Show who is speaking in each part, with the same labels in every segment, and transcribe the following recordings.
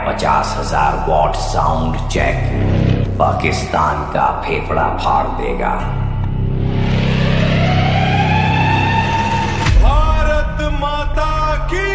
Speaker 1: 50,000 what sound check Pakistan का फेफड़ा फाड़ देगा।
Speaker 2: भारत माता की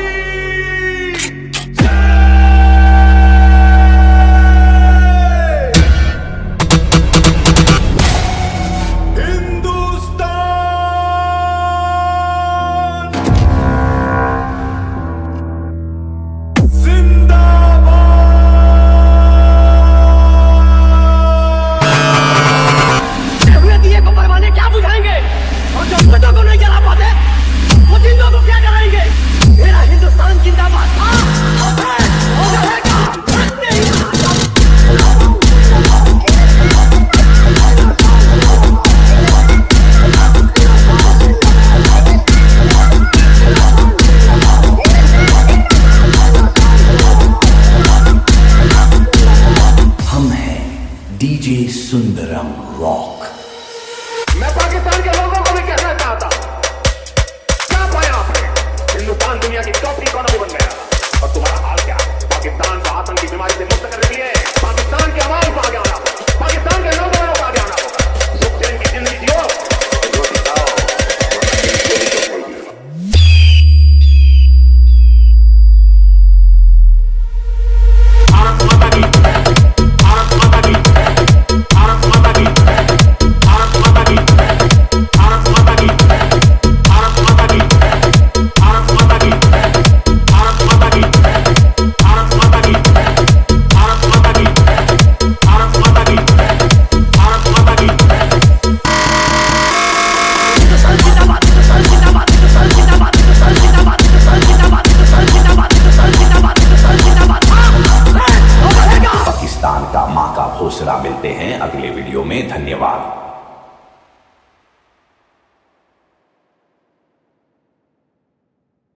Speaker 1: डीजे सुंदरम रॉक।
Speaker 3: मैं पाकिस्तान के लोगों को भी कहना चाहता हूं, क्या पाया आपने? हिंदुस्तान दुनिया की टॉप इकोनॉमी बन गया और तुम्हारा हाल क्या है? पाकिस्तान को आतंक की बीमारी से मुक्त करने के लिए पाकिस्तान के अवाम को आगे आना होगा, पाकिस्तान के नौजवानों को आगे आना होगा। सुख चैन की जिंदगी जियो, रोटी खाओ। भारत माता की, भारत माता की, भारत माता की, भारत माता की, भारत माता की, भारत माता की, भारत माता की, भारत माता की, भारत माता की, भारत माता की, भारत माता की, भारत माता की।
Speaker 1: पाकिस्तान का माँ का भोसड़ा। मिलते हैं अगले वीडियो में। धन्यवाद।